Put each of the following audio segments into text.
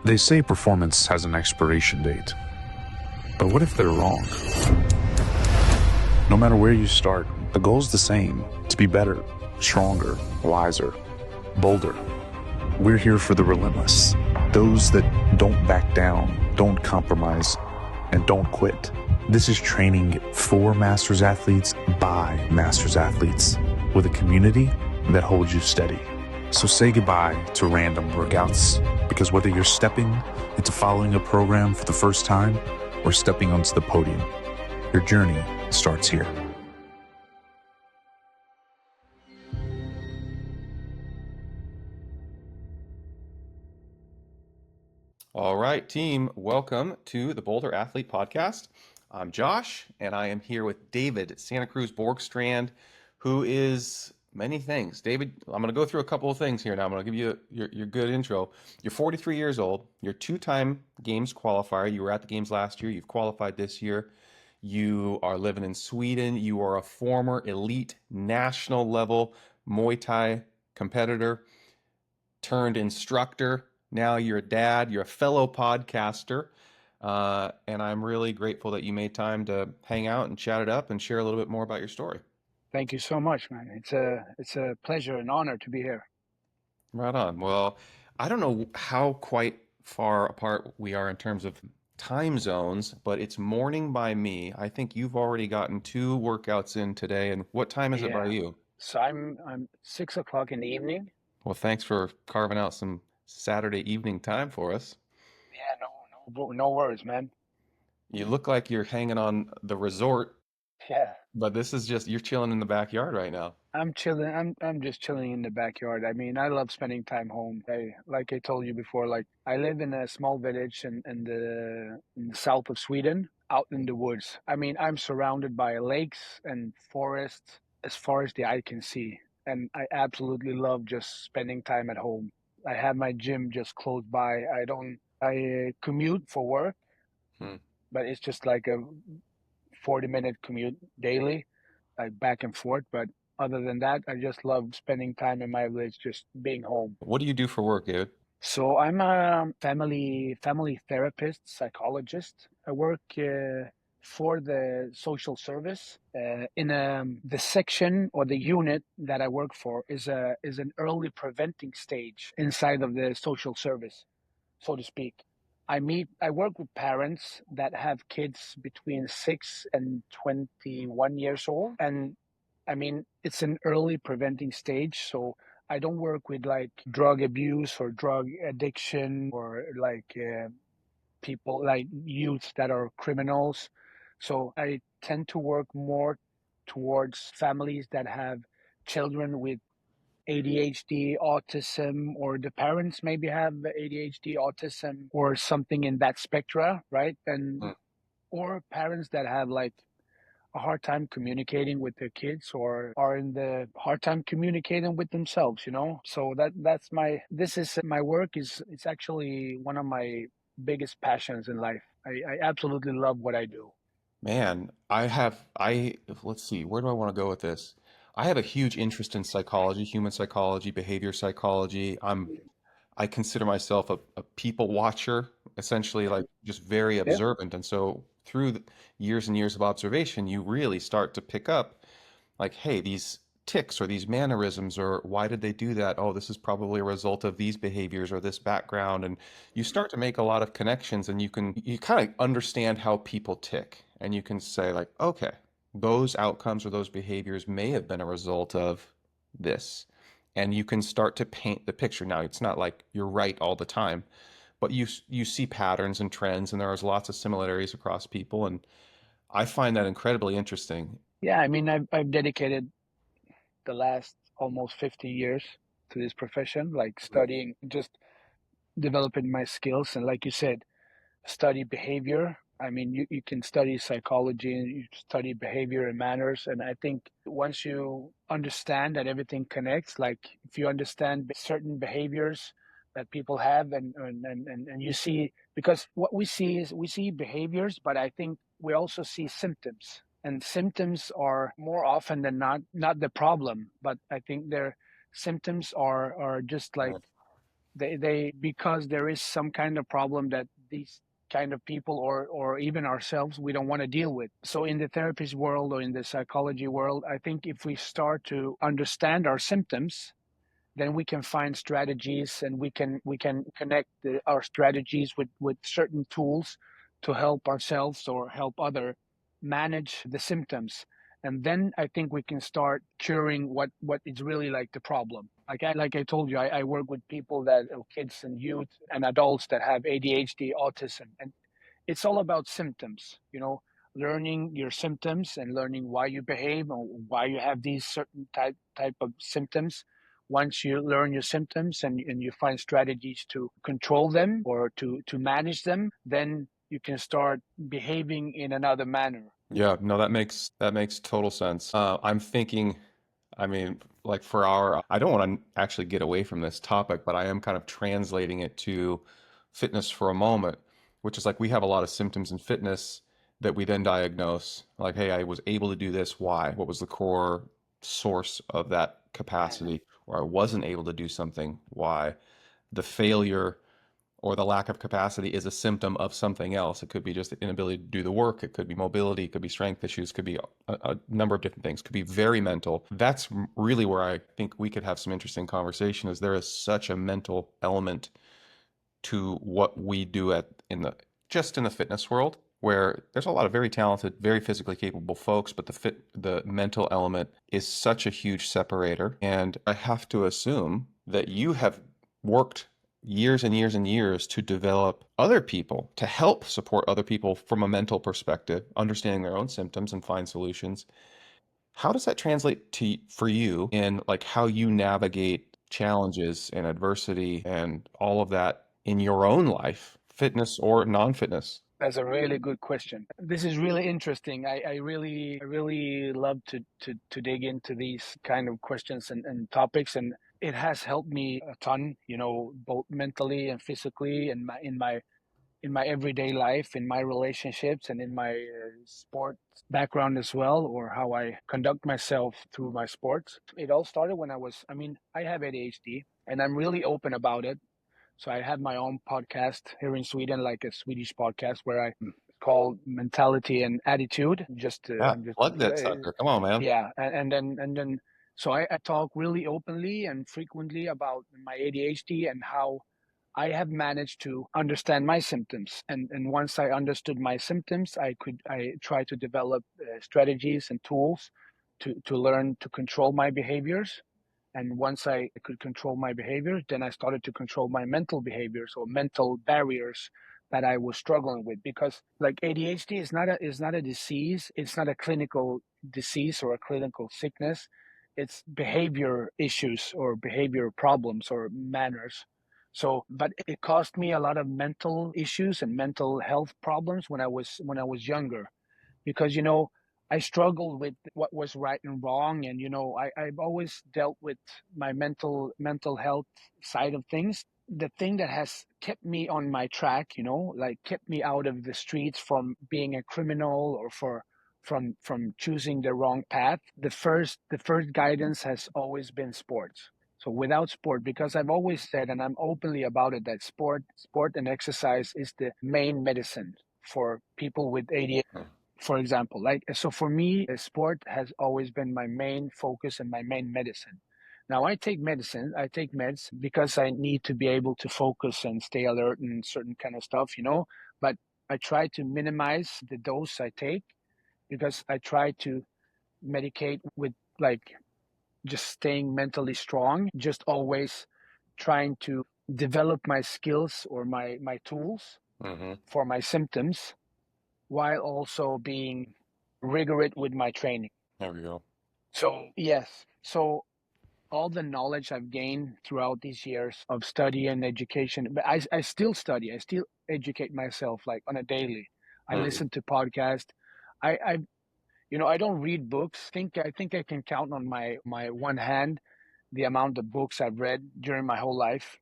They say performance has an expiration date, but what if they're wrong? No matter where you start, the goal's the same: to be better, stronger, wiser, bolder. We're here for the relentless, those that don't back down, don't compromise, and don't quit. This is training for Masters athletes by Masters athletes, with a community that holds you steady. So say goodbye to random workouts, because whether you're stepping into following a program for the first time or stepping onto the podium, your journey starts here. All right, team, welcome to the Boulder Athlete Podcast. I'm Josh, and I am here with David Santa Cruz Borgstrand, who is many things. David, I'm going to go through a couple of things here now. I'm going to give you your good intro. You're 43 years old. You're two-time Games qualifier. You were at the Games last year. You've qualified this year. You are living in Sweden. You are a former elite national level Muay Thai competitor turned instructor. Now you're a dad, you're a fellow podcaster, and I'm really grateful that you made time to hang out and chat it up and share a little bit more about your story. Thank you so much, man. It's a pleasure and honor to be here. Right on. Well, I don't know how quite far apart we are in terms of time zones, but it's morning by me. I think you've already gotten 2 workouts in today, and what time is it by Yeah. you? So I'm 6 o'clock in the evening. Well, thanks for carving out some Saturday evening time for us. Yeah, no worries, man. You look like you're hanging on the resort. Yeah. But this is just you're chilling in the backyard right now. I'm chilling. I'm just chilling in the backyard. I mean, I love spending time home. Like I told you before, like I live in a small village in the south of Sweden, out in the woods. I mean, I'm surrounded by lakes and forests as far as the eye can see, and I absolutely love just spending time at home. I have my gym just close by. I commute for work, Hmm. but it's just like a 40-minute commute daily, like back and forth. But other than that, I just love spending time in my village, just being home. What do you do for work, David? So I'm a family therapist, psychologist. I work for the social service in the section or the unit that I work for is an early preventing stage inside of the social service, so to speak. I work with parents that have kids between 6 and 21 years old. And I mean, it's an early preventing stage. So I don't work with like drug abuse or drug addiction or like people like youth that are criminals. So I tend to work more towards families that have children with ADHD, autism, or the parents maybe have ADHD, autism, or something in that spectra, right? And Hmm. or parents that have like a hard time communicating with their kids or are in the hard time communicating with themselves, you know? So that's my this is my work is it's actually one of my biggest passions in life. I absolutely love what I do. Man, let's see, where do I want to go with this? I have a huge interest in psychology, human psychology, behavior psychology. I consider myself a people watcher, essentially like just very Yeah. observant. And so through the years and years of observation, you really start to pick up like, hey, these tics or these mannerisms, or why did they do that? Oh, this is probably a result of these behaviors or this background. And you start to make a lot of connections and you kind of understand how people tick. And you can say, like, okay, those outcomes or those behaviors may have been a result of this. And you can start to paint the picture. Now, it's not like you're right all the time, but you see patterns and trends, and there's lots of similarities across people. And I find that incredibly interesting. Yeah, I mean I've dedicated the last almost 50 years to this profession, like studying, just developing my skills. And like you said, study behavior. I mean, you can study psychology and you study behavior and manners. And I think once you understand that everything connects, like if you understand certain behaviors that people have and you see, because what we see is we see behaviors, but I think we also see symptoms. And symptoms are more often than not the problem, but I think their symptoms are just like They because there is some kind of problem that these kind of people or even ourselves we don't want to deal with. So in the therapist world or in the psychology world, I think if we start to understand our symptoms, then we can find strategies, and we can connect our strategies with certain tools to help ourselves or help other manage the symptoms. And then I think we can start curing what is really like the problem. Like I told you, I work with people that kids and youth and adults that have ADHD, autism, and it's all about symptoms, learning your symptoms and learning why you behave or why you have these certain type of symptoms. Once you learn your symptoms and you find strategies to control them or to manage them, then you can start behaving in another manner. Yeah, no, that makes total sense. I'm thinking, I mean, like I don't want to actually get away from this topic, but I am kind of translating it to fitness for a moment, which is like we have a lot of symptoms in fitness that we then diagnose. Like, hey, I was able to do this. Why? What was the core source of that capacity? Or I wasn't able to do something. Why? The failure or the lack of capacity is a symptom of something else. It could be just the inability to do the work. It could be mobility. It could be strength issues. It could be a number of different things. It could be very mental. That's really where I think we could have some interesting conversation. Is there is such a mental element to what we do in the fitness world, where there's a lot of very talented, very physically capable folks, but the mental element is such a huge separator. And I have to assume that you have worked years and years and years to develop other people, to help support other people from a mental perspective, understanding their own symptoms and find solutions. How does that translate for you in like how you navigate challenges and adversity and all of that in your own life, fitness or non-fitness? That's a really good question. This is really interesting. I really love to dig into these kind of questions and topics, and it has helped me a ton, both mentally and physically, and in my everyday life, in my relationships, and in my sport background as well, or how I conduct myself through my sports. It all started when I have ADHD, and I'm really open about it. So I have my own podcast here in Sweden, like a Swedish podcast where I call Mentality and Attitude. Yeah, I'm just plug that sucker. Come on, man. yeah, and then so I talk really openly and frequently about my ADHD and how I have managed to understand my symptoms. And once I understood my symptoms, I try to develop strategies and tools to learn to control my behaviors. And once I could control my behaviors, then I started to control my mental behaviors or mental barriers that I was struggling with. Because like ADHD is not a disease, it's not a clinical disease or a clinical sickness. It's behavior issues or behavior problems or manners. So, but it caused me a lot of mental issues and mental health problems when I was younger, because I struggled with what was right and wrong, and I've always dealt with my mental health side of things. The thing that has kept me on my track, like kept me out of the streets from being a criminal or from choosing the wrong path. The first guidance has always been sports. So without sport, because I've always said, and I'm openly about it, that sport and exercise is the main medicine for people with ADHD, for example. Like, so for me, sport has always been my main focus and my main medicine. Now I take meds because I need to be able to focus and stay alert and certain kind of stuff, but I try to minimize the dose I take, because I try to medicate with, like, just staying mentally strong, just always trying to develop my skills or my tools Mm-hmm. for my symptoms, while also being rigorous with my training. There we go. So, yes. So, all the knowledge I've gained throughout these years of study and education, but I still study, I still educate myself like on a daily. I Mm-hmm. listen to podcasts. I I don't read books. I think I can count on my one hand the amount of books I've read during my whole life,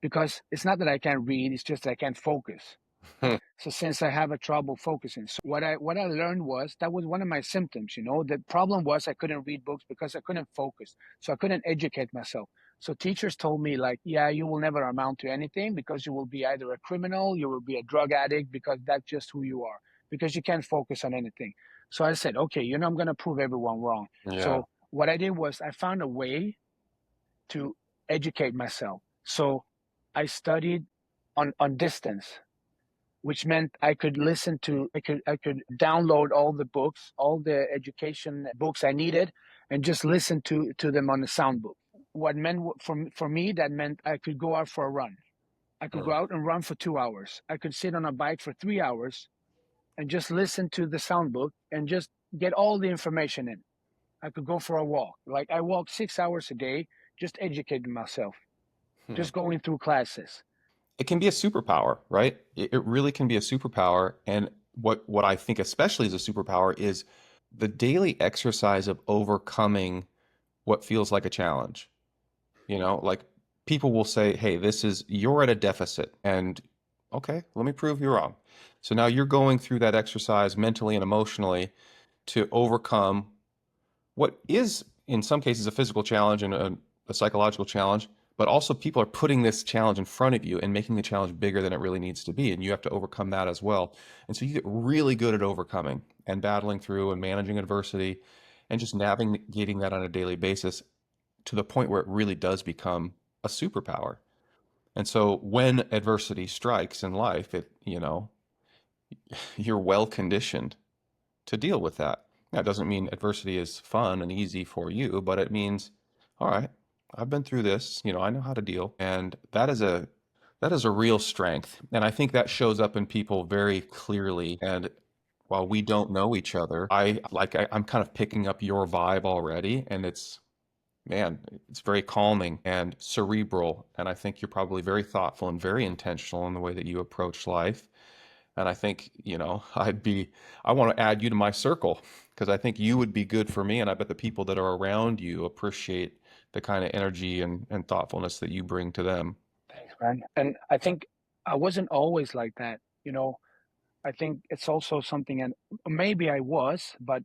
because it's not that I can't read, it's just that I can't focus. So since I have a trouble focusing, so what I learned was that was one of my symptoms. The problem was I couldn't read books because I couldn't focus, so I couldn't educate myself. So teachers told me like, yeah, you will never amount to anything because you will be either a criminal, you will be a drug addict, because that's just who you are, because you can't focus on anything. So I said, okay, I'm going to prove everyone wrong. Yeah. So what I did was I found a way to educate myself. So I studied on distance, which meant I could I could download all the books, all the education books I needed, and just listen to them on the sound book. What meant for me, that meant I could go out for a run. I could go Mm. out and run for 2 hours. I could sit on a bike for 3 hours and just listen to the sound book and just get all the information in. I could go for a walk. Like I walk 6 hours a day, just educating myself, Hmm. just going through classes. It can be a superpower, right? It really can be a superpower. And what I think especially is a superpower is the daily exercise of overcoming what feels like a challenge. Like people will say, "Hey, you're at a deficit." And okay, let me prove you wrong. So now you're going through that exercise mentally and emotionally to overcome what is in some cases a physical challenge and a psychological challenge, but also people are putting this challenge in front of you and making the challenge bigger than it really needs to be, and you have to overcome that as well. And so you get really good at overcoming and battling through and managing adversity and just navigating that on a daily basis to the point where it really does become a superpower. And so when adversity strikes in life, you're well conditioned to deal with that. That doesn't mean adversity is fun and easy for you, but it means, all right, I've been through this, I know how to deal. And that is a real strength. And I think that shows up in people very clearly. And while we don't know each other, I'm kind of picking up your vibe already, and it's very calming and cerebral. And I think you're probably very thoughtful and very intentional in the way that you approach life. And I think, I want to add you to my circle because I think you would be good for me. And I bet the people that are around you appreciate the kind of energy and thoughtfulness that you bring to them. Thanks, man. And I think I wasn't always like that. I think it's also something, and maybe I was, but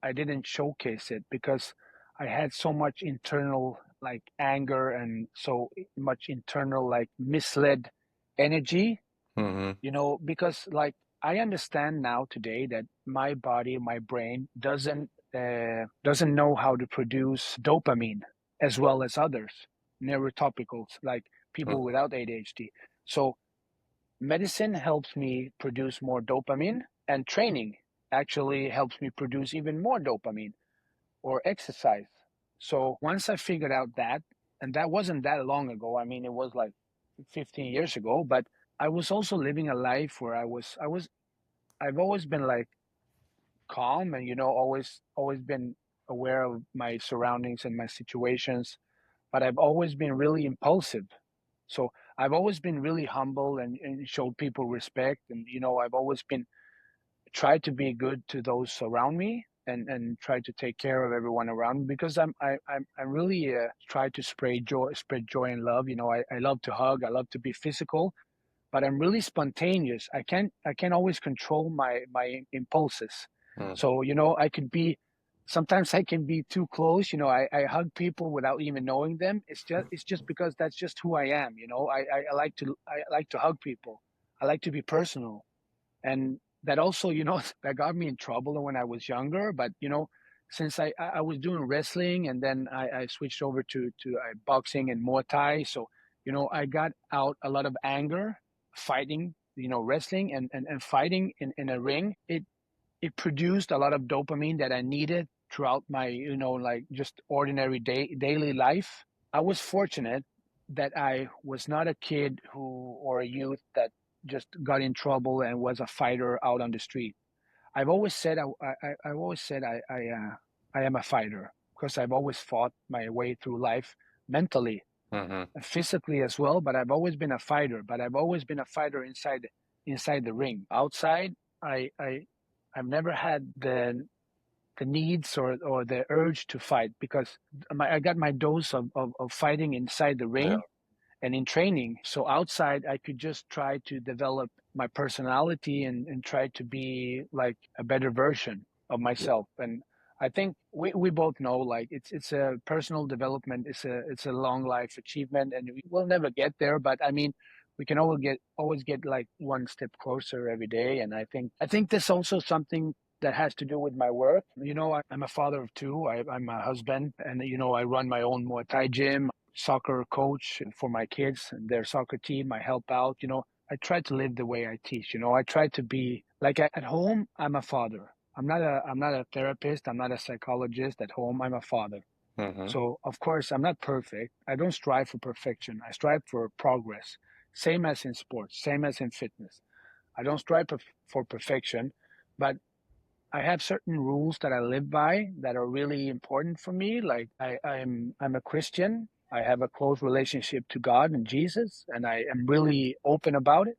I didn't showcase it because I had so much internal like anger and so much internal like misled energy, Hmm. because like I understand now today that my body, my brain doesn't know how to produce dopamine as well as others, neurotopicals, like people without ADHD. So medicine helps me produce more dopamine, and training actually helps me produce even more dopamine, or exercise. So once I figured out that, and that wasn't that long ago, I mean, it was like 15 years ago, but I was also living a life where I've always been like calm and, always been aware of my surroundings and my situations, but I've always been really impulsive. So I've always been really humble and showed people respect. And, I've always been try to be good to those around me, and try to take care of everyone around me, because I really try to spread joy and love. I love to hug, I love to be physical, but I'm really spontaneous. I can't always control my impulses. Mm. So I could be sometimes I can be too close. I hug people without even knowing them. It's just because that's just who I am. I like to hug people. I like to be personal, and that also that got me in trouble when I was younger. But since I was doing wrestling, and then I switched over to boxing and Muay Thai. So I got out a lot of anger fighting, wrestling and fighting in a ring. It produced a lot of dopamine that I needed throughout my like just ordinary daily life. I was fortunate that I was not a kid who or a youth that just got in trouble and was a fighter out on the street. I've always said I am a fighter because I've always fought my way through life mentally, Hmm. physically as well. But I've always been a fighter. But I've always been a fighter inside the ring. Outside, I I I've never had the needs or the urge to fight, because I got my dose of fighting inside the Yeah. ring and in training. So outside, I could just try to develop my personality and try to be like a better version of myself. And I think we both know like it's a personal development, it's a long life achievement, and we'll never get there. But I mean, we can always get like one step closer every day. And I think there's also something that has to do with my work. I'm a father of two. I'm a husband, and I run my own Muay Thai gym, soccer coach for my kids and their soccer team. I help out. I try to live the way I teach. I try to be like at home. I'm a father. I'm not a therapist. I'm not a psychologist. At home, I'm a father. Hmm. So of course, I'm not perfect. I don't strive for perfection. I strive for progress. Same as in sports. Same as in fitness. I don't strive for perfection, but I have certain rules that I live by that are really important for me. Like I'm a Christian. I have a close relationship to God and Jesus, and I am really open about it.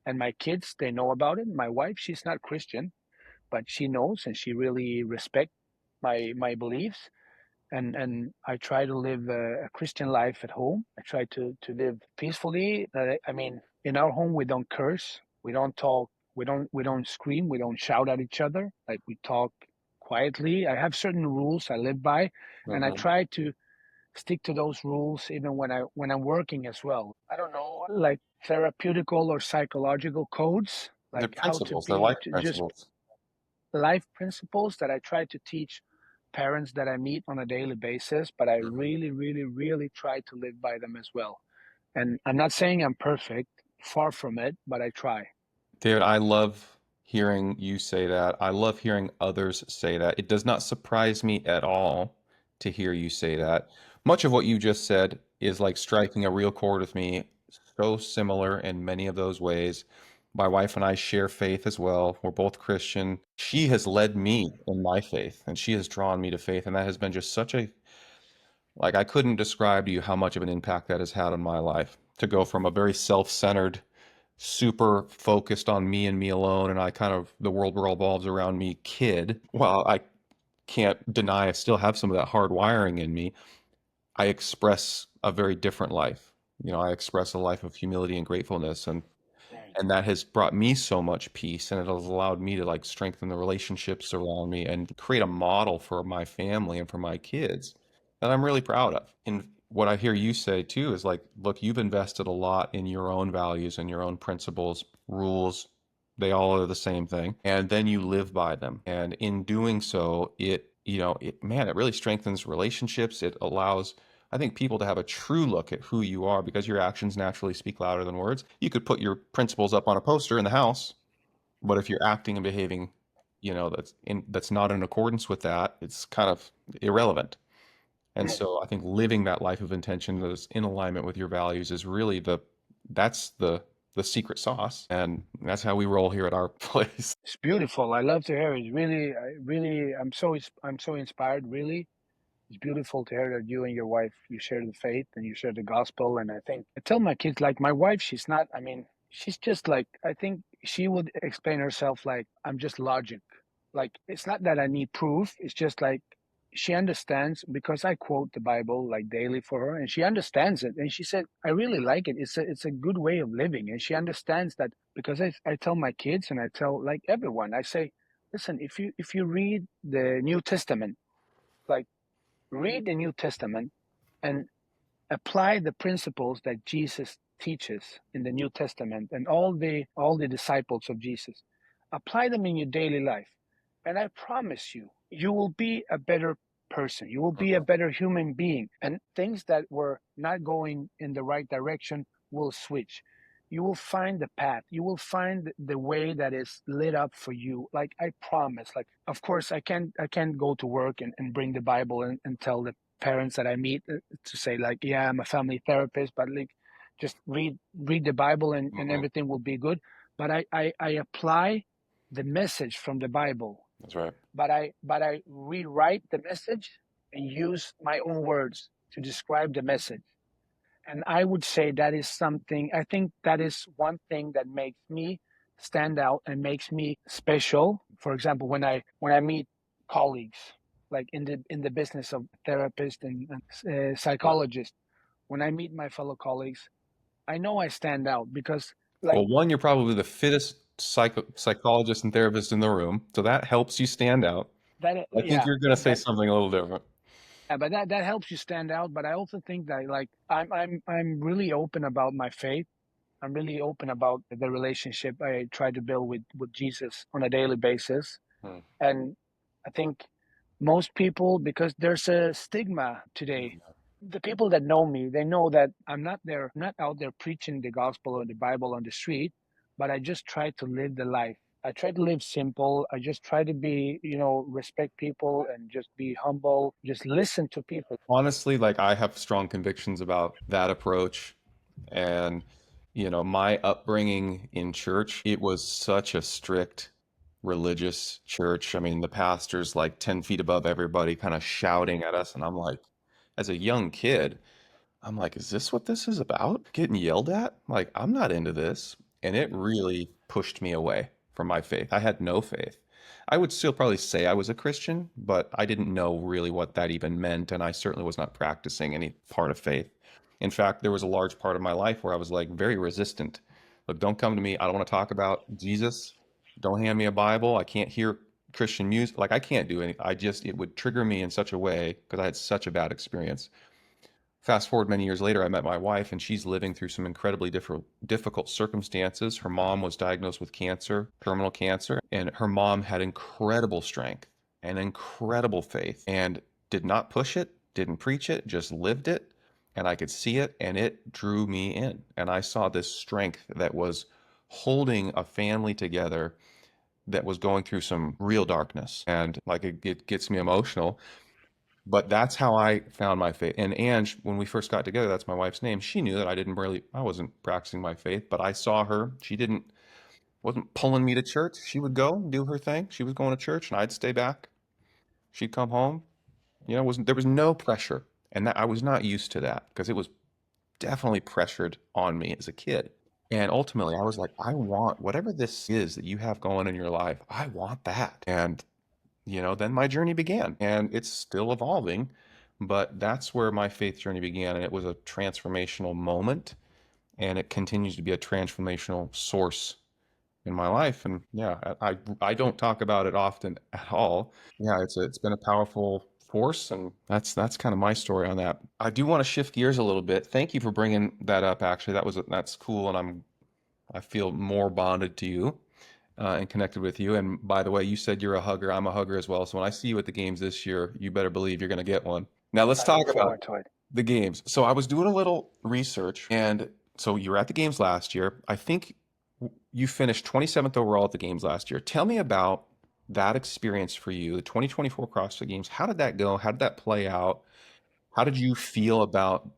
And my kids, they know about it. My wife, she's not Christian, but she knows and she really respects my beliefs. And I try to live a Christian life at home. I try to live peacefully. I mean, in our home, we don't curse, we don't talk, we don't scream, we don't shout at each other. Like we talk quietly. I have certain rules I live by, and I Hmm. try to stick to those rules even when I'm working as well. I don't know, like therapeutical or psychological codes, They're like how to principles, they're be life to just principles. life principles that I try to teach parents that I meet on a daily basis, but I Mhm. really, really, really try to live by them as well. And I'm not saying I'm perfect, far from it, but I try. David, I love hearing you say that. I love hearing others say that. It does not surprise me at all to hear you say that. Much of what you just said is like striking a real chord with me, so similar in many of those ways. My wife and I share faith as well. We're both Christian. She has led me in my faith, and she has drawn me to faith, and that has been just such a like I couldn't describe to you how much of an impact that has had on my life to go from a very self-centered, super focused on me and me alone, and I kind of the world revolves around me kid. Well, I can't deny I still have some of that hard wiring in me. I express a very different life. I express a life of humility and gratefulness, and that has brought me so much peace, and it has allowed me to like strengthen the relationships around me and create a model for my family and for my kids that I'm really proud of. And what I hear you say too is like, look, you've invested a lot in your own values and your own principles, rules. They all are the same thing, and then you live by them, and in doing so it really strengthens relationships. It allows, I think, people to have a true look at who you are because your actions naturally speak louder than words. You could put your principles up on a poster in the house, but if you're acting and behaving, that's not in accordance with that, it's kind of irrelevant. And so I think living that life of intention that is in alignment with your values is really that's the secret sauce, and that's how we roll here at our place. It's beautiful. I love to hear it. Really, I'm so inspired. Really, it's beautiful to hear that you and your wife you share the faith and you share the gospel. And I think I tell my kids like my wife, she's not. I mean, she's just like I think she would explain herself like I'm just logic. Like it's not that I need proof. It's just like she understands because I quote the Bible like daily for her, and she understands it. And she said, "I really like it. It's a good way of living." And she understands that because I tell my kids and I tell like everyone, I say, "Listen, if you read the New Testament, like read the New Testament and apply the principles that Jesus teaches in the New Testament and all the disciples of Jesus. Apply them in your daily life. And I promise you, you will be a better person. You will be a better human being. And things that were not going in the right direction will switch. You will find the path. You will find the way that is lit up for you. Like I promise. Like of course I can't go to work and bring the Bible and tell the parents that I meet to say like, yeah, I'm a family therapist, but like just read the Bible and Mhm. everything will be good. But I apply the message from the Bible, That's right. but I rewrite the message and use my own words to describe the message. And I would say that is something, I think that is one thing that makes me stand out and makes me special. For example, when I meet colleagues, like in the business of therapist and psychologist, when I meet my fellow colleagues, I know I stand out because like Well, one, you're probably the fittest psychologist and therapist in the room, so that helps you stand out. that I think yeah, you're going to say that something a little different. but that helps you stand out. But I also think that like I'm really open about my faith. I'm really open about the relationship I try to build with Jesus on a daily basis. Hmm. And I think most people, because there's a stigma today, Yeah. the people that know me, they know that I'm not out there preaching the gospel or the Bible on the street, but I just try to live the life. I try to live simple. I just try to be, respect people and just be humble, just listen to people. Honestly, like I have strong convictions about that approach. And, my upbringing in church, it was such a strict religious church. I mean, the pastor's like 10 feet above everybody, kind of shouting at us. And I'm like, as a young kid, I'm like, is this what this is about? Getting yelled at? Like, I'm not into this. And it really pushed me away from my faith. I had no faith. I would still probably say I was a Christian, but I didn't know really what that even meant. And I certainly was not practicing any part of faith. In fact, there was a large part of my life where I was like very resistant. Look, don't come to me. I don't want to talk about Jesus. Don't hand me a Bible. I can't hear Christian music. Like, I can't do anything. It would trigger me in such a way because I had such a bad experience. Fast forward many years later, I met my wife, and she's living through some incredibly difficult circumstances. Her mom was diagnosed with cancer, terminal cancer, and her mom had incredible strength and incredible faith and did not push it, didn't preach it, just lived it. And I could see it, and it drew me in. And I saw this strength that was holding a family together that was going through some real darkness. And like it gets me emotional, but that's how I found my faith. And Ange, when we first got together, that's my wife's name. She knew that I wasn't practicing my faith, but I saw her. Wasn't pulling me to church. She would go and do her thing. She was going to church and I'd stay back. She'd come home. There was no pressure. And that I was not used to that because it was definitely pressured on me as a kid. And ultimately, I was like, I want whatever this is that you have going in your life. I want that. And then my journey began and it's still evolving, but that's where my faith journey began. And it was a transformational moment and it continues to be a transformational source in my life. And yeah, I don't talk about it often at all. Yeah, it's been a powerful force, and that's kind of my story on that. I do want to shift gears a little bit. Thank you for bringing that up. Actually, that's cool, and I feel more bonded to you and connected with you. And by the way, you said you're a hugger. I'm a hugger as well. So when I see you at the games this year, you better believe you're going to get one. Now let's I look talk about forward to it. the games. So I was doing a little research, and so you were at the games last year. I think you finished 27th overall at the games last year. Tell me about that experience for you, the 2024 CrossFit Games. How did that go? How did that play out? How did you feel about,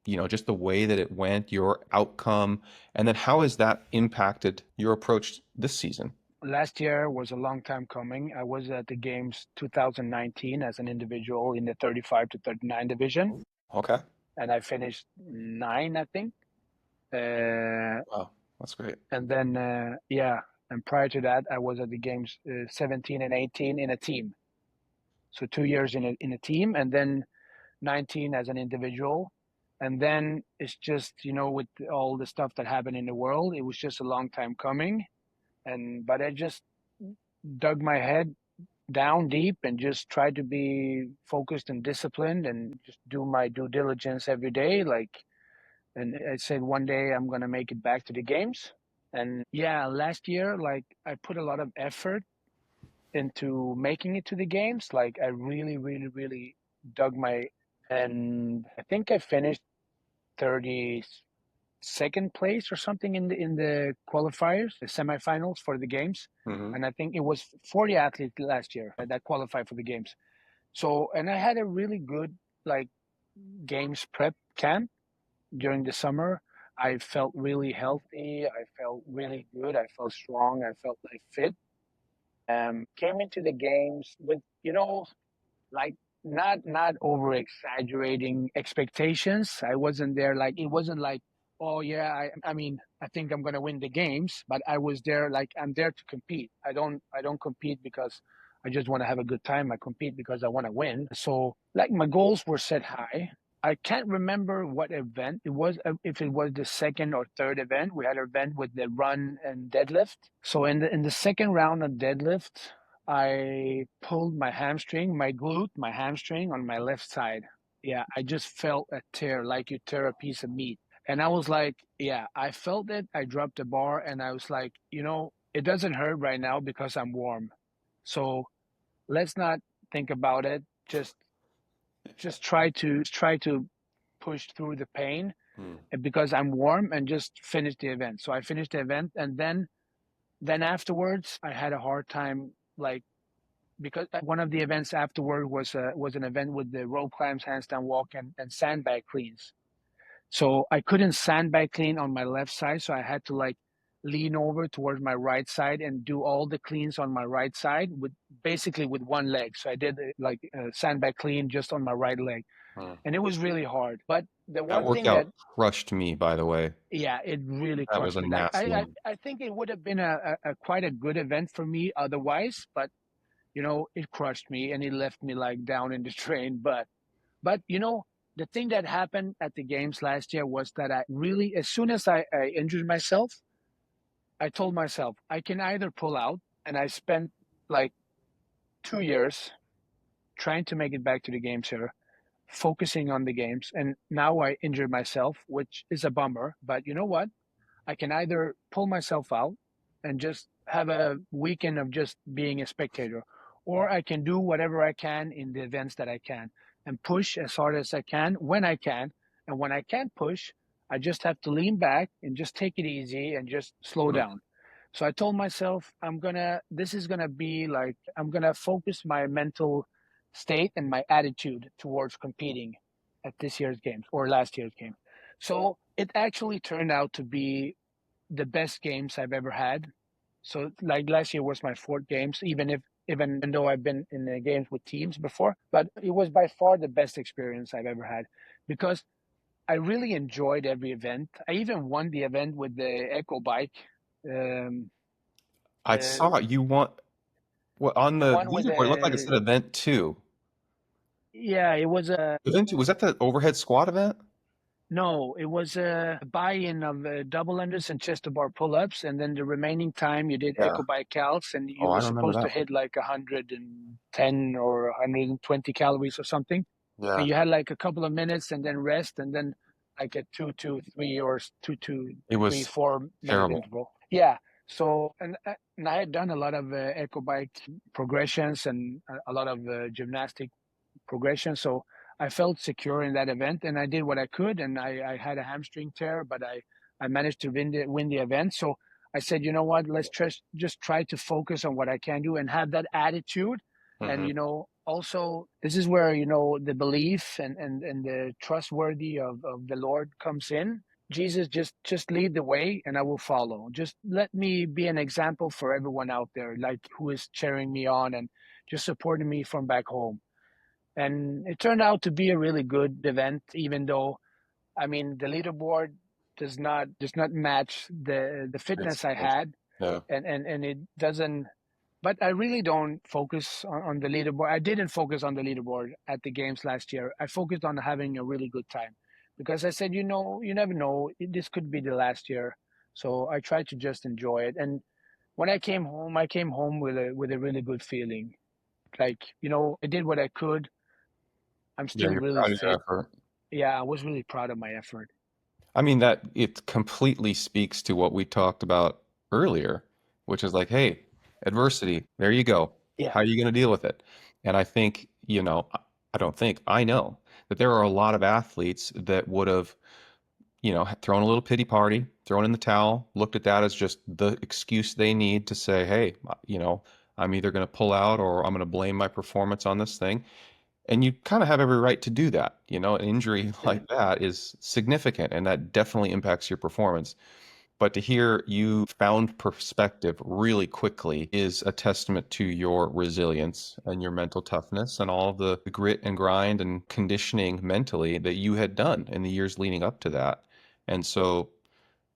just the way that it went, your outcome, and then how has that impacted your approach this season? Last year was a long time coming. I was at the Games 2019 as an individual in the 35 to 39 division, Okay. and I finished nine, I think. Uh, Wow. That's great. and then, yeah, and prior to that, I was at the Games 17 and 18 in a team. So 2 years in a team, and then 19 as an individual. And then it's just, with all the stuff that happened in the world, it was just a long time coming. But I just dug my head down deep and just tried to be focused and disciplined and just do my due diligence every day. And I said one day I'm gonna make it back to the games. And yeah, last year, like I put a lot of effort into making it to the games. Like I really, really, really dug my, and I think I finished 32nd place or something in the qualifiers, the semifinals for the games. Hmm. And I think it was 40 athletes last year that qualified for the games. So, and I had a really good like games prep camp during the summer. I felt really healthy. I felt really good. I felt strong. I felt like fit. Came into the games with, like not over exaggerating expectations. I wasn't there like it wasn't like, oh yeah, I mean, I think I'm gonna win the games, but I was there like I'm there to compete. I don't compete because I just want to have a good time. I compete because I want to win. So like my goals were set high. I can't remember what event it was, if it was the second or third event. We had an event with the run and deadlift. So in the second round of deadlift, I pulled my hamstring, my hamstring on my left side. Yeah, I just felt a tear, like you tear a piece of meat. And I was like, yeah, I felt it. I dropped the bar and I was like, it doesn't hurt right now because I'm warm. So let's not think about it. Just try to push through the pain Hmm. because I'm warm and just finish the event. So I finished the event and then afterwards I had a hard time, like, because one of the events afterward was an event with the rope climbs, handstand walk, and sandbag cleans. So I couldn't sandbag clean on my left side, so I had to like lean over towards my right side and do all the cleans on my right side with basically with one leg. So I did like a sandbag clean just on my right leg, Hmm. and it was really hard. But the That one thing that, workout crushed me, by the way. yeah, it really That was crushed a me. Like nasty one. I think it would have been a quite a good event for me otherwise, but it crushed me and it left me like down in the drain. But the thing that happened at the games last year was that I really, as soon as I injured myself, I told myself I can either pull out, and I spent like 2 years trying to make it back to the games here, focusing on the games, and now I injured myself, which is a bummer. But you know what? I can either pull myself out and just have a weekend of just being a spectator, or I can do whatever I can in the events that I can and push as hard as I can when I can. And when I can't push, I just have to lean back and just take it easy and just slow Hmm. down. So I told myself, this is gonna be like, I'm gonna focus my mental state and my attitude towards competing at this year's games or last year's game. So it actually turned out to be the best games I've ever had. So like last year was my fourth games, even though I've been in the games with teams before, but it was by far the best experience I've ever had because I really enjoyed every event. I even won the event with the Echo bike. Um, I uh, saw you want what on the the one with leaderboard. It looked like it the said event two. Yeah, it was a Event two, was that the overhead squat event? no, it was a buy-in of double unders and chest to bar pull-ups, and then the remaining time you did Yeah. echo bike calcs, and you Oh, I were remember supposed to that one. hit like 110 or 120 calories or something, and Yeah. you had like a couple of minutes and then rest, and then like a 2-2-3 or 2-2-3 It was 4 minute terrible. interval. Yeah. So and I had done a lot of echo bike progressions and a lot of gymnastic progression. So I felt secure in that event, and I did what I could. And I had a hamstring tear, but I managed to win the event. So I said, you know what? Let's just try to focus on what I can do and have that attitude. And Hmm. also this is where the belief and the trustworthy of the Lord comes in. Jesus, just lead the way and I will follow. Just let me be an example for everyone out there, like who is cheering me on and just supporting me from back home. And it turned out to be a really good event, even though, I mean, the leaderboard does not match the fitness I Expectation. had, Yeah. and it doesn't. But I really don't focus on the leaderboard. I didn't focus on the leaderboard at the games last year. I focused on having a really good time because I said, you never know, this could be the last year. So I tried to just enjoy it. And when I came home with a really good feeling. Like, I did what I could. I'm Yeah, still you're really proud of your fit. effort. Yeah, I was really proud of my effort. I mean, that it completely speaks to what we talked about earlier, which is like, hey, adversity, there you go. Yeah. How are you going to deal with it? And I think, I don't think, I know that there are a lot of athletes that would have, thrown a little pity party, thrown in the towel, looked at that as just the excuse they need to say, hey, I'm either going to pull out or I'm going to blame my performance on this thing. And you kind of have every right to do that. An injury Yeah. like that is significant and that definitely impacts your performance. But to hear you found perspective really quickly is a testament to your resilience and your mental toughness and all of the grit and grind and conditioning mentally that you had done in the years leading up to that. And so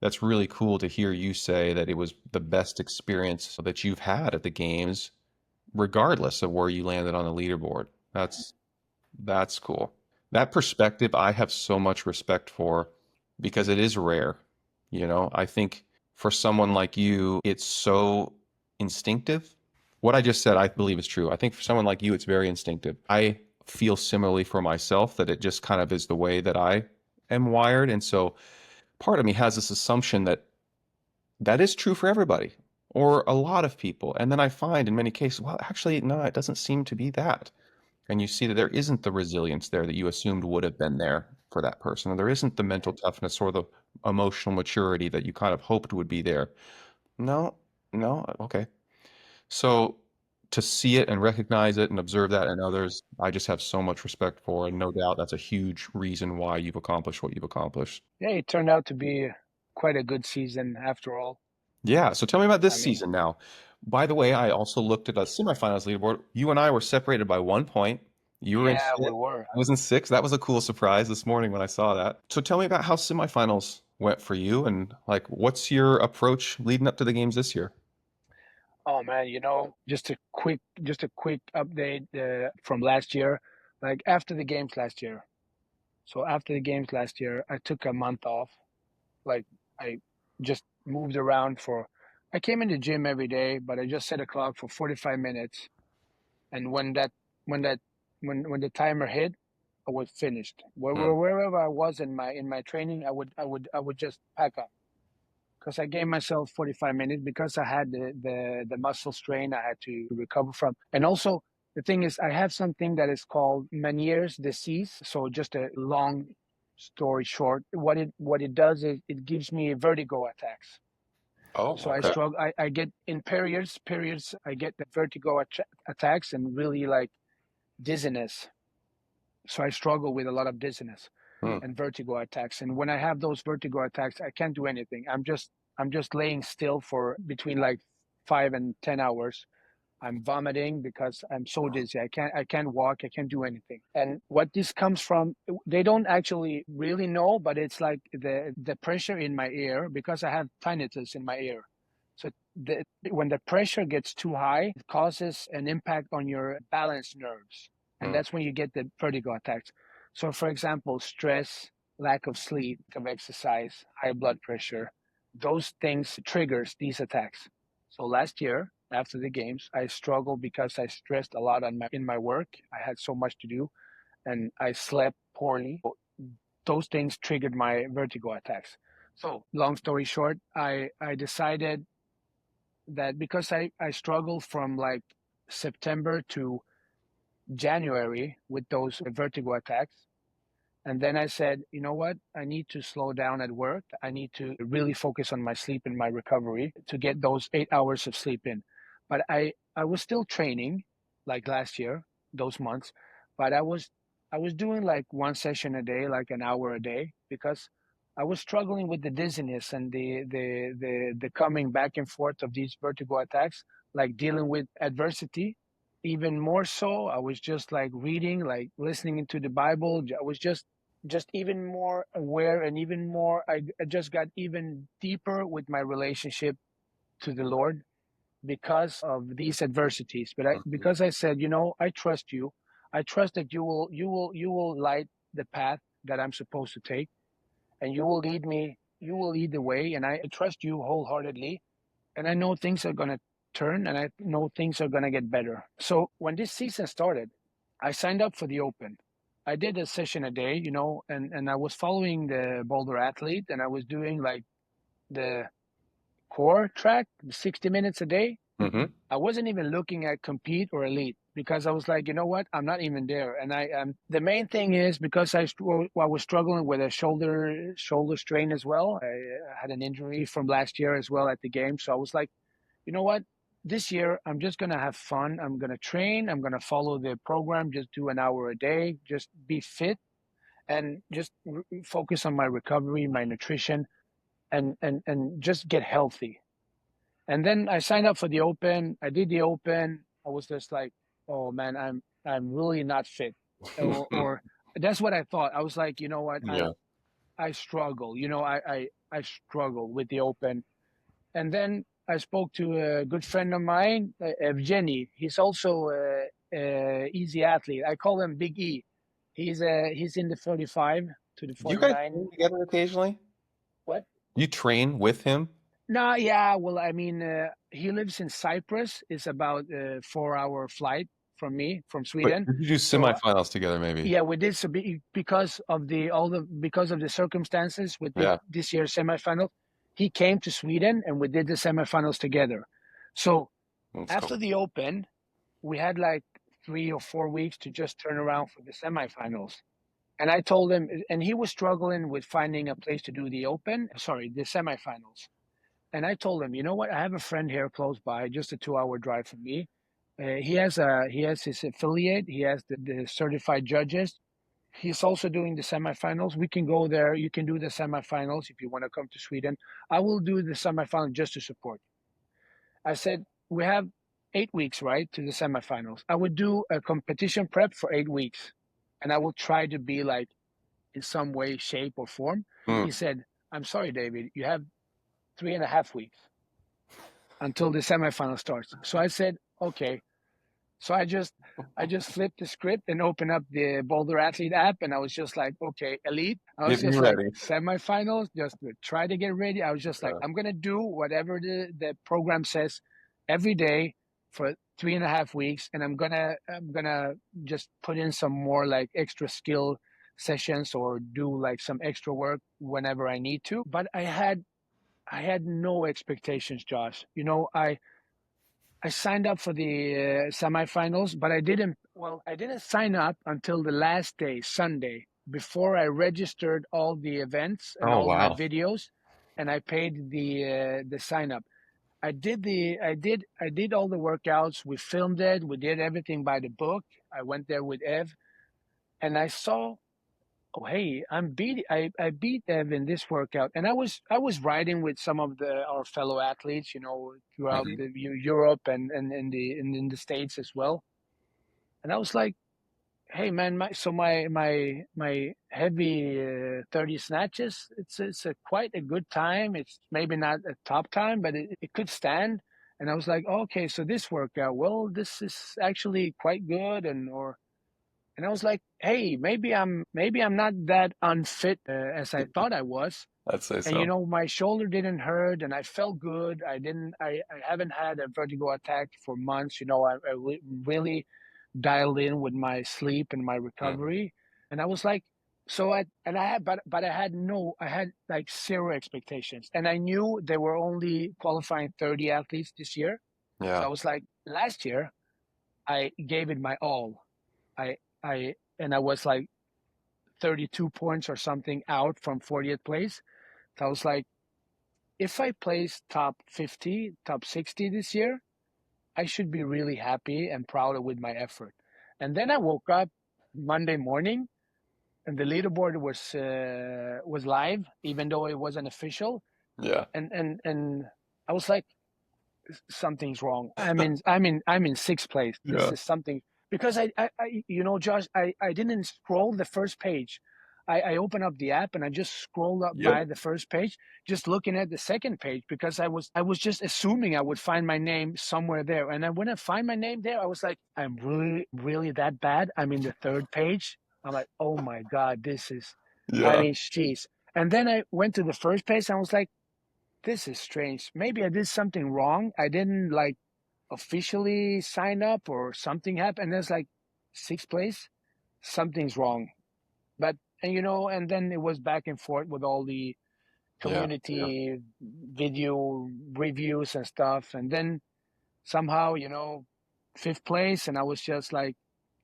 that's really cool to hear you say that it was the best experience that you've had at the games, regardless of where you landed on the leaderboard. That's cool. That perspective I have so much respect for because it is rare. I think for someone like you, it's so instinctive What I just said, I believe is true. I think for someone like you, it's very instinctive. I feel similarly for myself that it just kind of is the way that I am wired. And so part of me has this assumption that that is true for everybody or a lot of people. And then I find in many cases, well, actually, no, it doesn't seem to be that. And you see that there isn't the resilience there that you assumed would have been there for that person. And there isn't the mental toughness or the emotional maturity that you kind of hoped would be there. No, no, okay. So to see it and recognize it and observe that in others, I just have so much respect for, and no doubt that's a huge reason why you've accomplished what you've accomplished. Yeah, it turned out to be quite a good season after all. Yeah, so tell me about this I mean, season now. By the way, I also looked at a semifinals leaderboard. You and I were separated by 1 point. You were in yeah, we fifth. were. I was in sixth. That was a cool surprise this morning when I saw that. So tell me about how semifinals went for you and like what's your approach leading up to the games this year? Oh man, just a quick update from last year. Like after the games last year. So after the games last year, I took a month off. Like I just moved around for. I came in the gym every day, but I just set a clock for 45 minutes. And when that when the timer hit, I was finished. Hmm. Wherever I was in my training, I would just pack up because I gave myself 45 minutes because I had the muscle strain I had to recover from. And also, the thing is, I have something that is called Meniere's disease. So, just a long story short, what it does is it gives me vertigo attacks. Oh, So I okay. struggle. I get in periods. I get the vertigo attacks and really like dizziness. So I struggle with a lot of dizziness Hmm. and vertigo attacks. And when I have those vertigo attacks, I can't do anything. I'm just laying still for between like 5 and 10 hours. I'm vomiting because I'm so dizzy. I can't walk. I can't do anything. And what this comes from, they don't actually really know, but it's like the pressure in my ear because I have tinnitus in my ear. So when the pressure gets too high, it causes an impact on your balance nerves, and Hmm. that's when you get the vertigo attacks. So, for example, stress, lack of sleep, lack of exercise, high blood pressure, those things triggers these attacks. So last year, after the games, I struggled because I stressed a lot in my work. I had so much to do, and I slept poorly. Those things triggered my vertigo attacks. So, long story short, I decided that because I struggled from like September to January with those vertigo attacks. And then I said, you know what? I need to slow down at work. I need to really focus on my sleep and my recovery to get those 8 hours of sleep in. But I was still training like last year, those months, but I was doing like one session a day, like an hour a day, because I was struggling with the dizziness and the coming back and forth of these vertigo attacks, like dealing with adversity even more so. I was just like reading, like listening into the Bible. I was just even more aware and even more. I just got even deeper with my relationship to the Lord because of these adversities. But because I said, I trust you. I trust that you will light the path that I'm supposed to take, and you will lead me. You will lead the way, and I trust you wholeheartedly. And I know things are gonna turn, and I know things are gonna get better. So when this season started, I signed up for the Open. I did a session a day, and I was following the Boulder Athlete, and I was doing like the core track, 60 minutes a day. Hmm. I wasn't even looking at compete or elite because I was like, you know what? I'm not even there. And the main thing is because I was struggling with a shoulder strain as well. I had an injury from last year as well at the game. So I was like, you know what? This year, I'm just going to have fun. I'm going to train. I'm going to follow the program, just do an hour a day, just be fit and just focus on my recovery, my nutrition, and just get healthy. And then I signed up for the Open. I did the Open. I was just like, oh man, I'm really not fit. Or that's what I thought. I was like, you know what? Yeah. I struggle. I struggle with the Open. And then I spoke to a good friend of mine, Evgeny. He's also a easy athlete. I call him Big E. He's in the 45 to the You guys 49. train together occasionally? What? You train with him? No, yeah. Well, I mean, he lives in Cyprus. It's about a 4-hour flight from me, from But Sweden. did you do So semifinals together, maybe? yeah, we did, so because of the circumstances with Yeah. this year's semifinal. He came to Sweden and we did the semifinals together. So That's after cool. the Open, we had like 3 or 4 weeks to just turn around for the semifinals. And I told him, and he was struggling with finding a place to do the the semifinals. And I told him, you know what? I have a friend here close by, just a 2-hour drive from me. He has his affiliate. He has the certified judges. He's also doing the semifinals. We can go there. You can do the semifinals if you want to come to Sweden. I will do the semifinal just to support. I said, we have 8 weeks, right, to the semifinals. I would do a competition prep for 8 weeks, and I will try to be like in some way, shape, or form. He Mm. said, I'm sorry, David, you have 3.5 weeks until the semifinal starts. So I said, okay. So I just flipped the script and opened up the Boulder Athlete app, and I was just like, okay, elite. I was Get me just like ready. semifinals, just to try to get ready. I was just like, I'm gonna do whatever the program says every day for 3.5 weeks, and I'm gonna just put in some more like extra skill sessions or do like some extra work whenever I need to. But I had no expectations, Josh. You know, I signed up for the semifinals, but I didn't. Well, I didn't sign up until the last day, Sunday, before I registered all the events and Oh, all my wow. videos, and I paid the sign up. I did all the workouts. We filmed it. We did everything by the book. I went there with Ev, and I saw, oh hey, I beat Ev in this workout, and I was riding with some of our fellow athletes, you know, throughout Mhm. Europe and in the States as well. And I was like, hey man, my heavy 30 snatches, it's a quite a good time. It's maybe not a top time, but it could stand. And I was like, okay, so this workout, well, this is actually quite good, and I was like, hey, maybe I'm not that unfit as I thought I was. I'd say And you so. know, my shoulder didn't hurt, and I felt good. I haven't had a vertigo attack for months. You know, really dialed in with my sleep and my Mhm. recovery. And I was like, so I had, but I had like zero expectations, and I knew there were only qualifying 30 athletes this year. So I Yeah. was like, last year I gave it my all. I and I was like 32 points or something out from 40th place. So I was like, if I place top 50, top 60 this year, I should be really happy and proud with my effort. And then I woke up Monday morning and the leaderboard was live, even though it wasn't official. Yeah. And I was like, something's wrong. I'm in sixth place. This Yeah. is something because you know, Josh, I didn't scroll the first page. I opened up the app and I just scrolled up Yep. by the first page, just looking at the second page because I was just assuming I would find my name somewhere there. And then when I find my name there, I was like, I'm really that bad. I'm in the third page. I'm like, oh my God, this is, I Yeah. mean, jeez. And then I went to the first page and I was like, this is strange. Maybe I did something wrong. I didn't like officially sign up or something happened. And it's like sixth place, something's wrong. But and you know, and then it was back and forth with all the Yeah. community video reviews and stuff. And then somehow, you know, fifth place, and I was just like,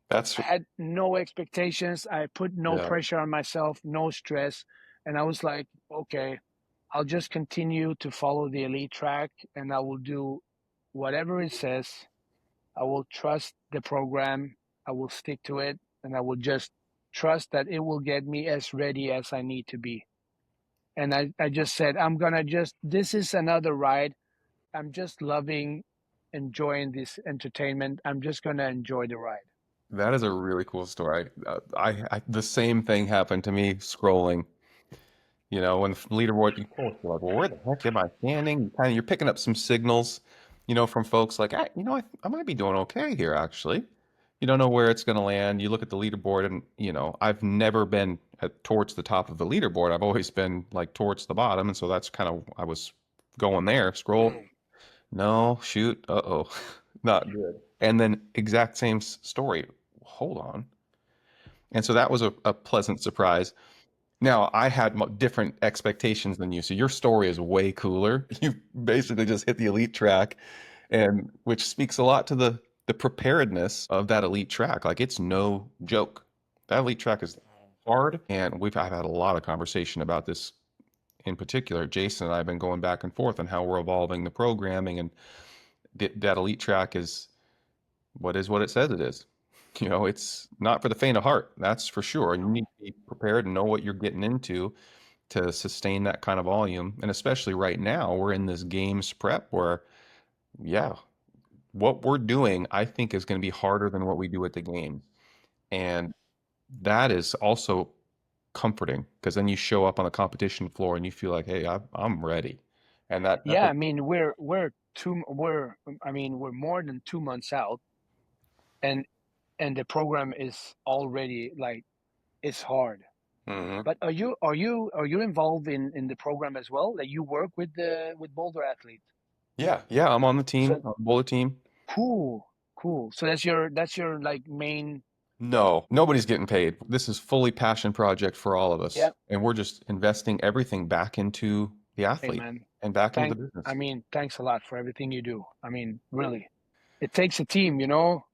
That's I had no expectations. I put no yeah. pressure on myself, no stress. And I was like, okay, I'll just continue to follow the elite track and I will do whatever it says. I will trust the program. I will stick to it and I will just trust that it will get me as ready as I need to be. And I just said, this is another ride. I'm just loving, enjoying this entertainment. I'm just going to enjoy the ride. That is a really cool story. The same thing happened to me scrolling. You know, when the leaderboard, of course, you're like, well, where the heck am I standing? You're picking up some signals, you know, from folks like, I might be doing okay here, actually. You don't know where it's going to land. You look at the leaderboard, and you know, I've never been towards the top of the leaderboard. I've always been like towards the bottom, and so that's kind of I was going there, scroll, No, shoot. Uh-oh. Not good. And then exact same story. Hold on. And so that was a pleasant surprise. Now, I had different expectations than you. So your story is way cooler. You basically just hit the elite track, and which speaks a lot to the preparedness of that elite track. Like it's no joke. That elite track is hard, and I've had a lot of conversation about this in particular. Jason and I have been going back and forth on how we're evolving the programming, and that elite track is what it says it is. It's not for the faint of heart, that's for sure. And you need to be prepared and know what you're getting into to sustain that kind of volume. And especially right now, we're in this games prep where, yeah, what we're doing, I think, is going to be harder than what we do at the games. And that is also comforting because then you show up on the competition floor and you feel like, hey, I'm ready. And that's Yeah, I mean, we're more than 2 months out, and the program is already like it's hard. Mhm. But are you involved in the program as well? Like you work with Boulder athletes? Yeah, yeah, I'm on the team, So on the bullet team. cool, cool. So that's your like main. No, nobody's getting paid. This is fully passion project for all of Yeah. us. And we're just investing everything back into the Hey athlete man, and back into the I business. mean, thanks a lot for everything you do. I mean, really, it takes a team, you know.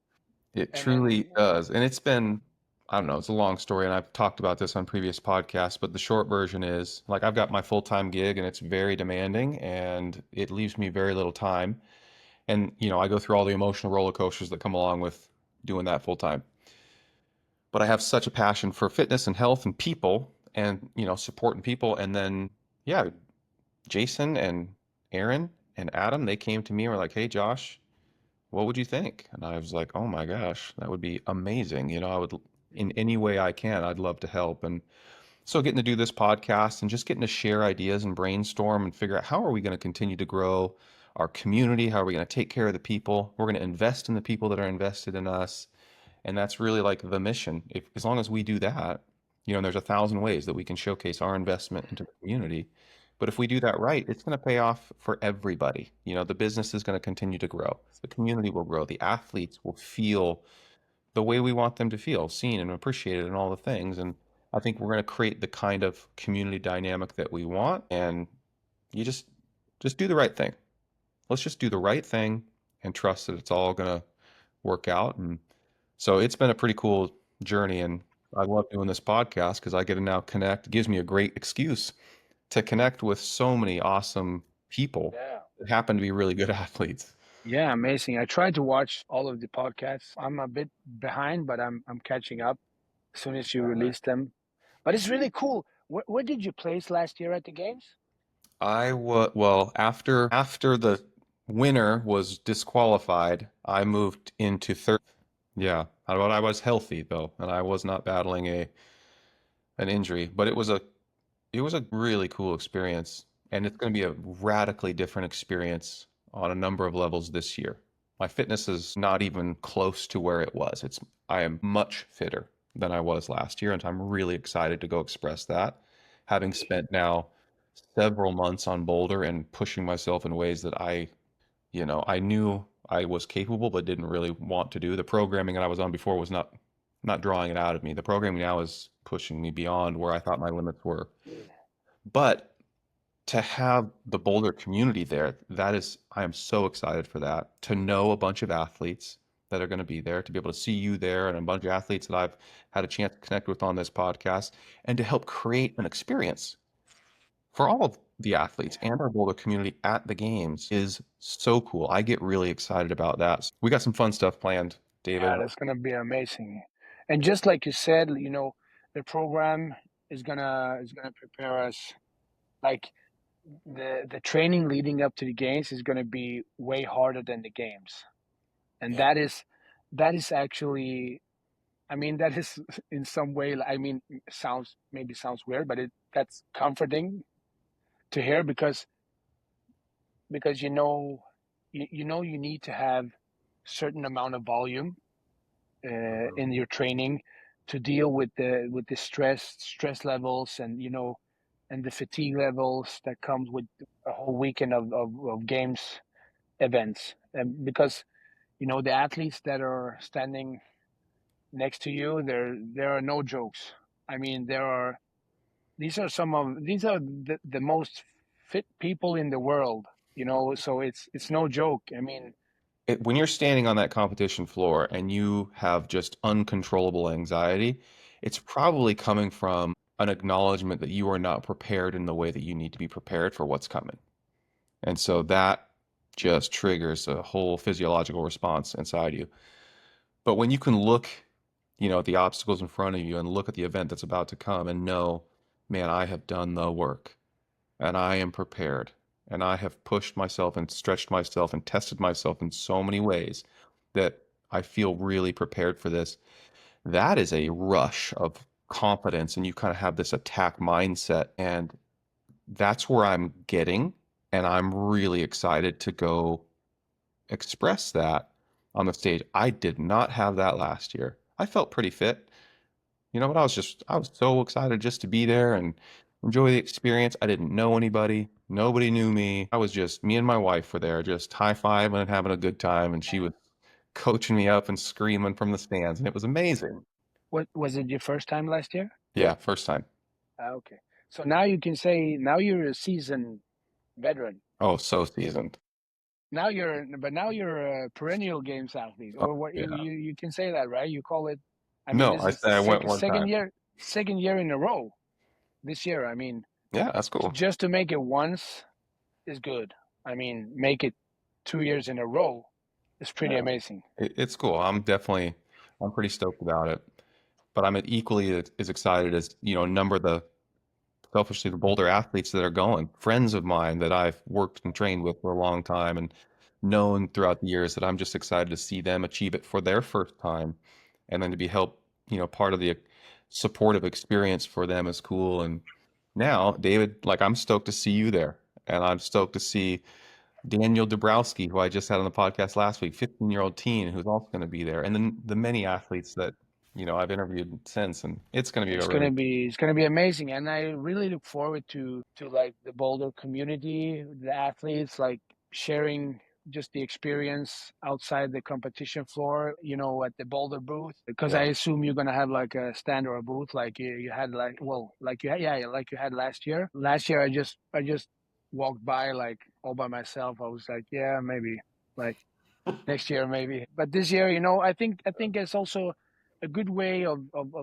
It And then truly does. And it's been, I don't know, it's a long story. And I've talked about this on previous podcasts, but the short version is like I've got my full-time gig and it's very demanding and it leaves me very little time. And, I go through all the emotional roller coasters that come along with doing that full time. But I have such a passion for fitness and health and people and, supporting people. And then, yeah, Jason and Aaron and Adam, they came to me and were like, hey, Josh, what would you think? And I was like, oh my gosh, that would be amazing. I would, in any way I can, I'd love to help. And so getting to do this podcast and just getting to share ideas and brainstorm and figure out how are we going to continue to grow our community? How are we going to take care of the people? We're going to invest in the people that are invested in us. And that's really like the mission. If as long as we do that, and there's 1,000 ways that we can showcase our investment into the community. But if we do that right, it's going to pay off for everybody. The business is going to continue to grow. The community will grow. The athletes will feel the way we want them to feel, seen and appreciated and all the things. And I think we're going to create the kind of community dynamic that we want. And you just do the right thing. Let's just do the right thing and trust that it's all going to work out. And so it's been a pretty cool journey, and I love doing this podcast because I get to now connect. It gives me a great excuse to connect with so many awesome people yeah, that happen to be really good athletes. yeah, amazing. I tried to watch all of the podcasts. I'm a bit behind, but I'm catching up as soon as you release them. But it's really cool. Where did you place last year at the games? I was well after the winner was disqualified, I moved into third. Yeah, I was healthy though, and I was not battling an injury, but it was a really cool experience, and it's going to be a radically different experience on a number of levels this year. My fitness is not even close to where it was. I am much fitter than I was last year, and I'm really excited to go express that, having spent now several months on Boulder and pushing myself in ways that I knew I was capable but didn't really want to do. The programming that I was on before was not drawing it out of me. The programming now is pushing me beyond where I thought my limits were. But to have the Boulder community there, I am so excited for that. To know a bunch of athletes that are going to be there, to be able to see you there and a bunch of athletes that I've had a chance to connect with on this podcast, and to help create an experience for all of the athletes and our Boulder community at the games is so cool. I get really excited about that. So we got some fun stuff planned, David. Yeah, that's gonna be amazing. And just like you said, the program is gonna prepare us. Like the training leading up to the games is gonna be way harder than the games, and Yeah. that is actually. I mean, that is in some way. I mean, sounds weird, but that's comforting to hear because you need to have certain amount of volume in your training to deal with the stress levels and the fatigue levels that comes with a whole weekend of games events, because the athletes that are standing next to you, there are no jokes. I mean, these are the most fit people in the world, so it's no joke. I mean, When you're standing on that competition floor and you have just uncontrollable anxiety, it's probably coming from an acknowledgement that you are not prepared in the way that you need to be prepared for what's coming. And so that just triggers a whole physiological response inside you. But when you can look, at the obstacles in front of you and look at the event that's about to come and know, man, I have done the work and I am prepared and I have pushed myself and stretched myself and tested myself in so many ways that I feel really prepared for this. That is a rush of confidence, and you kind of have this attack mindset, and that's where I'm getting, and I'm really excited to go express that on the stage. I did not have that last year. I felt pretty fit, but I was so excited just to be there and enjoy the experience. I didn't know anybody. Nobody knew me. I was just, me and my wife were there, just high-fiving and having a good time. And she was coaching me up and screaming from the stands. And it was amazing. what was it, your first time last year? Yeah, first time. Okay, so now you can say now you're a seasoned veteran. Oh, so seasoned. Now you're a perennial games athlete, Oh, or what yeah. you can say that, right? You call it. I mean, No, this I is say I went one second time. year in a row this year. I mean, Yeah, that's cool. just to make it once is good. I mean, make it 2 years in a row is pretty Yeah. amazing. It's cool. I'm pretty stoked about it. But I'm equally as excited as, a number of the selfishly the Boulder athletes that are going, friends of mine that I've worked and trained with for a long time and known throughout the years, that I'm just excited to see them achieve it for their first time, and then to be helped, part of the supportive experience for them is cool. And now, David, like, I'm stoked to see you there, and I'm stoked to see Daniel Dabrowski, who I just had on the podcast last week, 15-year-old teen who's also going to be there, and then the many athletes that I've interviewed since, and it's going to be a really It's gonna be amazing, and I really look forward to like the Boulder community, the athletes, like sharing just the experience outside the competition floor, at the Boulder booth, because I yeah. assume you're gonna have like a stand or a booth like you had, like, well, like you had, yeah, like you had last year. Last year I just walked by like all by myself. I was like, yeah, maybe like next year maybe, but this year, I think it's also a good way of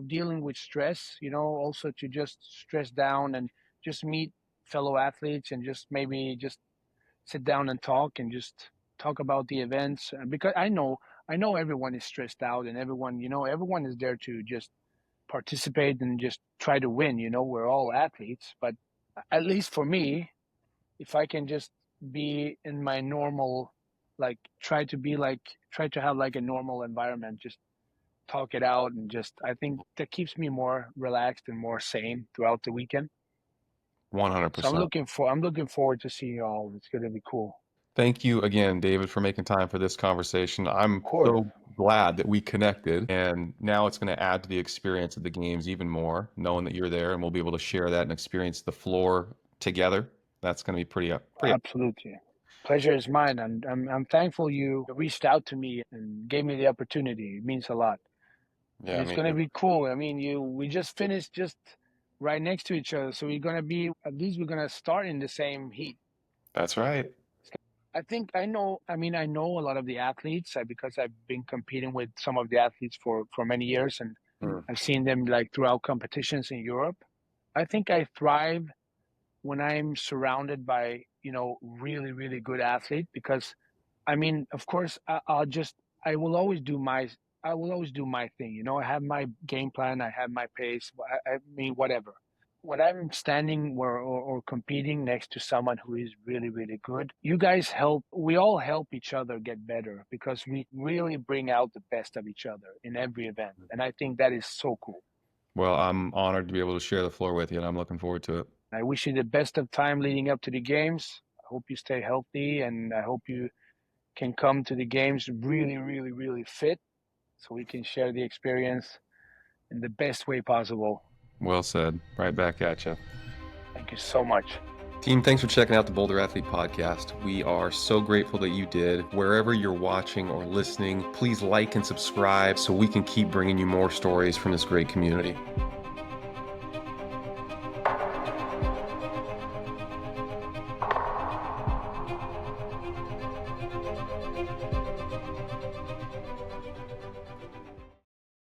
dealing with stress, also to just stress down and just meet fellow athletes and just maybe just sit down and talk and just talk about the events. Because I know everyone is stressed out, and everyone is there to just participate and just try to win. We're all athletes, but at least for me, if I can just be in my normal, like try to have like a normal environment, just talk it out, and just, I think that keeps me more relaxed and more sane throughout the weekend. So 100%. I'm looking forward to seeing you all. It's gonna be cool. Thank you again, David, for making time for this conversation. Of I'm course. so glad that we connected, and now it's going to add to the experience of the games even more, knowing that you're there and we'll be able to share that and experience the floor together. That's going to be pretty. Absolutely. Pleasure is mine. I'm thankful you reached out to me and gave me the opportunity. It means a lot. And Yeah, it's me gonna too. be cool. I mean, we just finished just right next to each other. So we're gonna start in the same heat. That's right. I know a lot of the athletes, because I've been competing with some of the athletes for many years, and Mm. I've seen them like throughout competitions in Europe. I think I thrive when I'm surrounded by, really, really good athlete, because I mean, of course, I will always do my thing. I have my game plan, I have my pace. I mean, whatever. When I'm standing or competing next to someone who is really, really good, we all help each other get better, because we really bring out the best of each other in every event. And I think that is so cool. Well, I'm honored to be able to share the floor with you, and I'm looking forward to it. I wish you the best of time leading up to the games. I hope you stay healthy, and I hope you can come to the games really, really, really fit, so we can share the experience in the best way possible. Well said. Right back at you. Thank you so much. Team, thanks for checking out the Boulder Athlete Podcast. We are so grateful that you did. Wherever you're watching or listening, please like and subscribe so we can keep bringing you more stories from this great community.